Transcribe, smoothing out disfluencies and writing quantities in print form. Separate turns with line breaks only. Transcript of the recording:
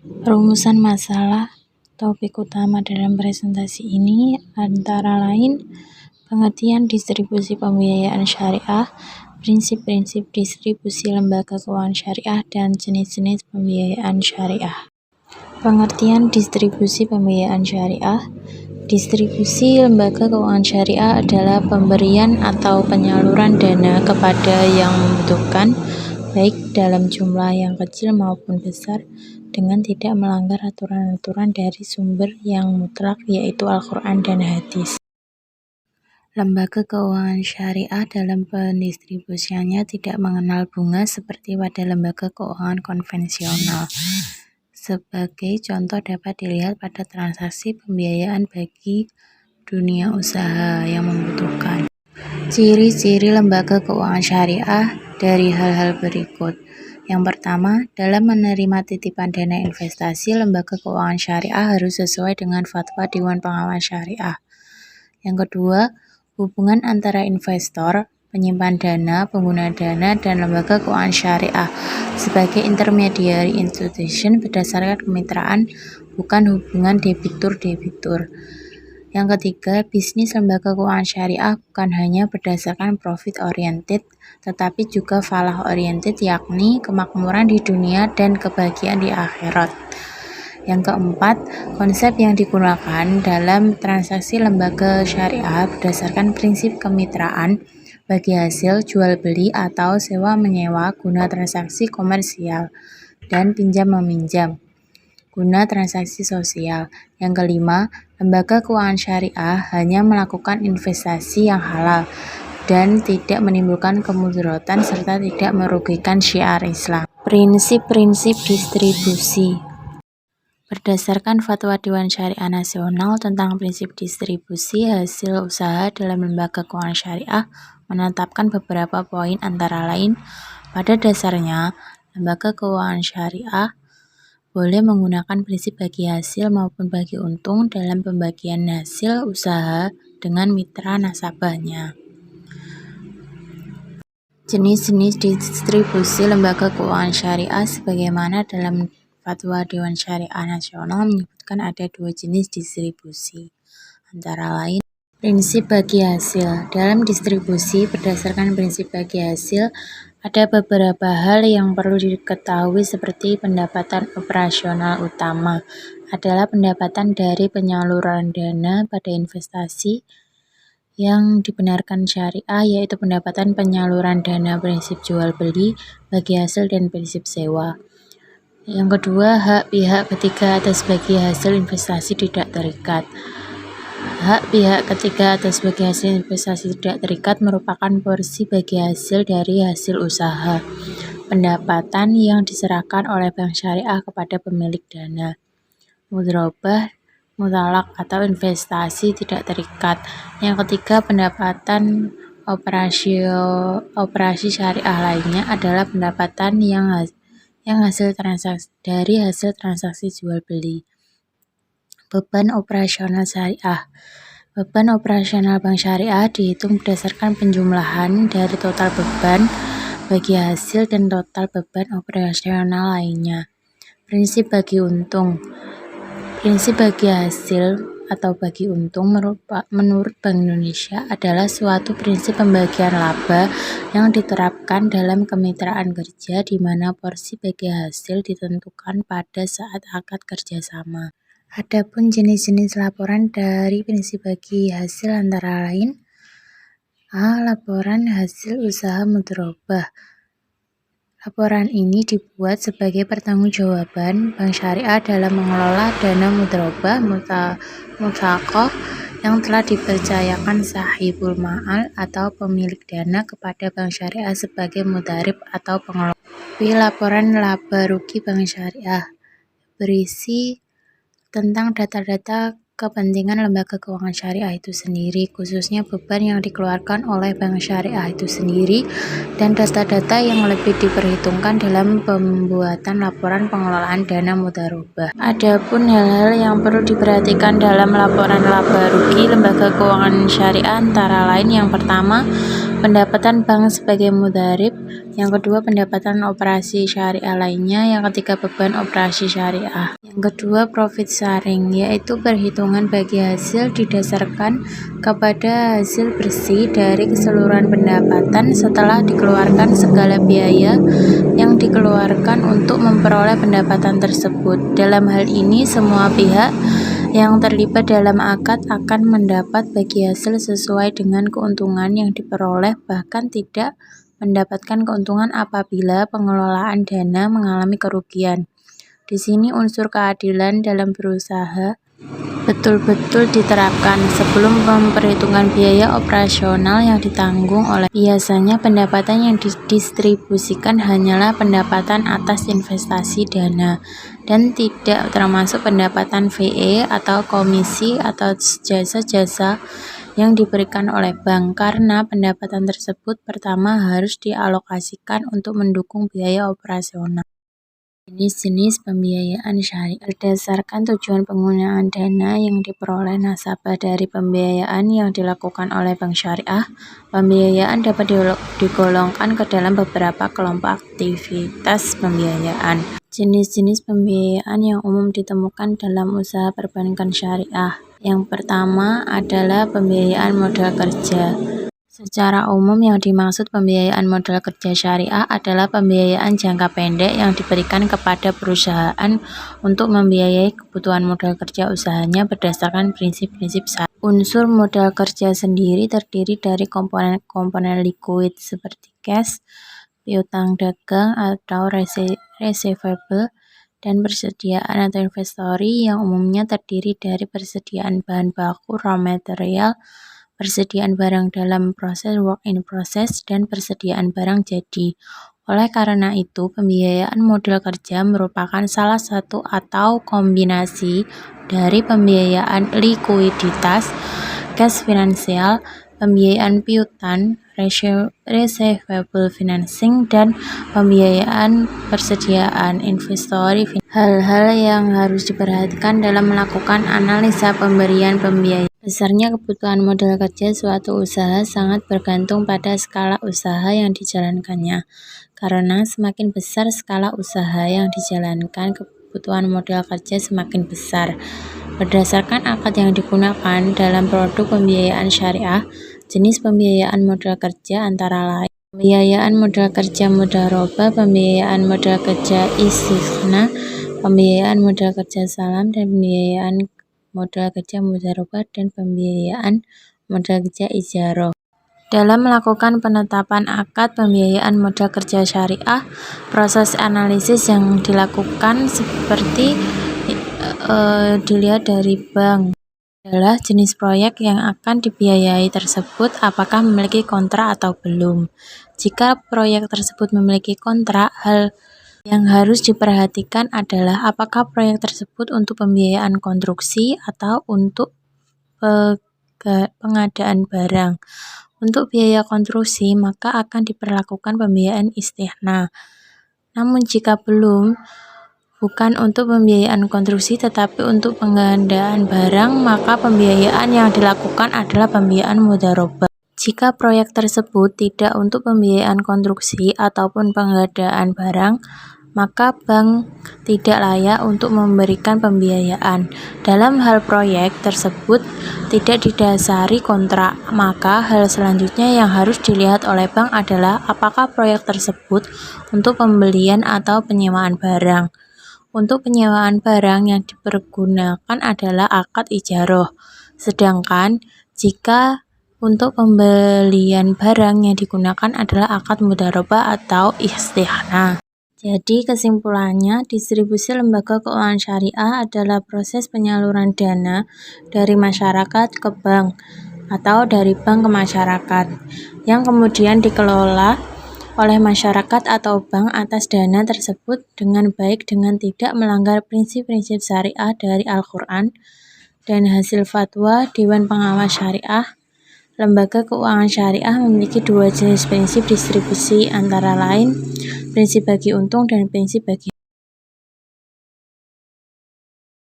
Rumusan masalah topik utama dalam presentasi ini antara lain pengertian distribusi pembiayaan syariah, prinsip-prinsip distribusi lembaga keuangan syariah, dan jenis-jenis pembiayaan syariah. Pengertian distribusi pembiayaan syariah. Distribusi lembaga keuangan syariah adalah pemberian atau penyaluran dana kepada yang membutuhkan, baik dalam jumlah yang kecil maupun besar, dengan tidak melanggar aturan-aturan dari sumber yang mutlak, yaitu Al-Quran dan Hadis. Lembaga keuangan syariah dalam pendistribusiannya tidak mengenal bunga seperti pada lembaga keuangan konvensional. Sebagai contoh dapat dilihat pada transaksi pembiayaan bagi dunia usaha yang membutuhkan. Ciri-ciri lembaga keuangan syariah dari hal-hal berikut. Yang pertama, dalam menerima titipan dana investasi, lembaga keuangan syariah harus sesuai dengan fatwa Dewan Pengawas Syariah. Yang kedua, hubungan antara investor, penyimpan dana, pengguna dana, dan lembaga keuangan syariah sebagai intermediary institution berdasarkan kemitraan, bukan hubungan debitur-debitur. Yang ketiga, bisnis lembaga keuangan syariah bukan hanya berdasarkan profit oriented, tetapi juga falah oriented, yakni kemakmuran di dunia dan kebahagiaan di akhirat. Yang keempat, konsep yang digunakan dalam transaksi lembaga syariah berdasarkan prinsip kemitraan bagi hasil jual beli atau sewa menyewa guna transaksi komersial dan pinjam meminjam guna transaksi sosial. Yang kelima, lembaga keuangan syariah hanya melakukan investasi yang halal dan tidak menimbulkan kemudaratan serta tidak merugikan syiar Islam. Prinsip-prinsip distribusi. Berdasarkan Fatwa Dewan Syariah Nasional tentang prinsip distribusi hasil usaha dalam lembaga keuangan syariah menetapkan beberapa poin antara lain, pada dasarnya lembaga keuangan syariah boleh menggunakan prinsip bagi hasil maupun bagi untung dalam pembagian hasil usaha dengan mitra nasabahnya. Jenis-jenis distribusi lembaga keuangan syariah sebagaimana dalam Fatwa Dewan Syariah Nasional menyebutkan ada dua jenis distribusi, antara lain prinsip bagi hasil. Dalam distribusi berdasarkan prinsip bagi hasil, ada beberapa hal yang perlu diketahui seperti pendapatan operasional utama adalah pendapatan dari penyaluran dana pada investasi yang dibenarkan syariah, yaitu pendapatan penyaluran dana prinsip jual beli bagi hasil dan prinsip sewa. Yang kedua, hak pihak ketiga atas bagi hasil investasi tidak terikat. Hak pihak ketiga atas bagi hasil investasi tidak terikat merupakan porsi bagi hasil dari hasil usaha, pendapatan yang diserahkan oleh bank syariah kepada pemilik dana. Mudharabah, mutalak atau investasi tidak terikat. Yang ketiga, pendapatan operasi syariah lainnya adalah pendapatan yang hasil transaksi jual beli. Beban operasional syariah. Beban operasional bank syariah dihitung berdasarkan penjumlahan dari total beban bagi hasil dan total beban operasional lainnya. Prinsip bagi untung. Prinsip bagi hasil atau bagi untung menurut Bank Indonesia adalah suatu prinsip pembagian laba yang diterapkan dalam kemitraan kerja di mana porsi bagi hasil ditentukan pada saat akad kerjasama. Adapun jenis-jenis laporan dari prinsip bagi hasil antara lain: A. Laporan hasil usaha mudharabah. Laporan ini dibuat sebagai pertanggungjawaban bank syariah dalam mengelola dana mudharabah mutlaqah yang telah dipercayakan sahibul ma'al atau pemilik dana kepada bank syariah sebagai mudharib atau pengelola. B. Laporan laba rugi bank syariah berisi tentang data-data kepentingan lembaga keuangan syariah itu sendiri, khususnya beban yang dikeluarkan oleh bank syariah itu sendiri, dan data-data yang lebih diperhitungkan dalam pembuatan laporan pengelolaan dana mudharabah. Adapun hal-hal yang perlu diperhatikan dalam laporan laba rugi lembaga keuangan syariah antara lain: yang pertama, pendapatan bank sebagai mudharib, yang kedua pendapatan operasi syariah lainnya, yang ketiga beban operasi syariah. Yang kedua profit sharing, yaitu perhitungan bagi hasil didasarkan kepada hasil bersih dari keseluruhan pendapatan setelah dikeluarkan segala biaya yang dikeluarkan untuk memperoleh pendapatan tersebut. Dalam hal ini semua pihak yang terlibat dalam akad akan mendapat bagi hasil sesuai dengan keuntungan yang diperoleh, bahkan tidak mendapatkan keuntungan apabila pengelolaan dana mengalami kerugian. Di sini unsur keadilan dalam berusaha betul-betul diterapkan. Sebelum memperhitungkan biaya operasional yang ditanggung oleh, biasanya pendapatan yang didistribusikan hanyalah pendapatan atas investasi dana dan tidak termasuk pendapatan VE atau komisi atau jasa-jasa yang diberikan oleh bank, karena pendapatan tersebut pertama harus dialokasikan untuk mendukung biaya operasional. Jenis-jenis pembiayaan syariah berdasarkan tujuan penggunaan dana yang diperoleh nasabah dari pembiayaan yang dilakukan oleh bank syariah. Pembiayaan dapat digolongkan ke dalam beberapa kelompok aktivitas pembiayaan. Jenis-jenis pembiayaan yang umum ditemukan dalam usaha perbankan syariah. Yang pertama adalah pembiayaan modal kerja. Secara umum yang dimaksud pembiayaan modal kerja syariah adalah pembiayaan jangka pendek yang diberikan kepada perusahaan untuk membiayai kebutuhan modal kerja usahanya berdasarkan prinsip-prinsip syariah. Unsur modal kerja sendiri terdiri dari komponen-komponen liquid seperti cash, piutang dagang atau receivable, dan persediaan atau inventory yang umumnya terdiri dari persediaan bahan baku raw material, persediaan barang dalam proses work in process, dan persediaan barang jadi. Oleh karena itu, pembiayaan modal kerja merupakan salah satu atau kombinasi dari pembiayaan likuiditas, cash finansial, pembiayaan piutang, receivable financing, dan pembiayaan persediaan inventory. Hal-hal yang harus diperhatikan dalam melakukan analisa pemberian pembiayaan. Besarnya kebutuhan modal kerja suatu usaha sangat bergantung pada skala usaha yang dijalankannya. Karena semakin besar skala usaha yang dijalankan, kebutuhan modal kerja semakin besar. Berdasarkan akad yang digunakan dalam produk pembiayaan syariah, jenis pembiayaan modal kerja antara lain pembiayaan modal kerja mudharabah, pembiayaan modal kerja istighna, pembiayaan modal kerja salam, dan pembiayaan modal kerja mudharabah, dan pembiayaan modal kerja ijarah. Dalam melakukan penetapan akad pembiayaan modal kerja syariah, proses analisis yang dilakukan seperti dilihat dari bank adalah jenis proyek yang akan dibiayai tersebut apakah memiliki kontrak atau belum. Jika proyek tersebut memiliki kontrak, hal yang harus diperhatikan adalah apakah proyek tersebut untuk pembiayaan konstruksi atau untuk pengadaan barang. Untuk biaya konstruksi, maka akan diperlakukan pembiayaan istighna. Namun jika bukan untuk pembiayaan konstruksi tetapi untuk pengadaan barang, maka pembiayaan yang dilakukan adalah pembiayaan mudharabah. Jika proyek tersebut tidak untuk pembiayaan konstruksi ataupun pengadaan barang, maka bank tidak layak untuk memberikan pembiayaan. Dalam hal proyek tersebut tidak didasari kontrak, maka hal selanjutnya yang harus dilihat oleh bank adalah apakah proyek tersebut untuk pembelian atau penyewaan barang. Untuk penyewaan barang yang dipergunakan adalah akad ijarah, sedangkan jika untuk pembelian barang yang digunakan adalah akad mudharabah atau istighna. Jadi kesimpulannya, distribusi lembaga keuangan syariah adalah proses penyaluran dana dari masyarakat ke bank atau dari bank ke masyarakat yang kemudian dikelola oleh masyarakat atau bank atas dana tersebut dengan baik dengan tidak melanggar prinsip-prinsip syariah dari Al-Quran dan hasil fatwa Dewan Pengawas Syariah. Lembaga keuangan syariah memiliki dua jenis prinsip distribusi antara lain prinsip bagi untung dan prinsip bagi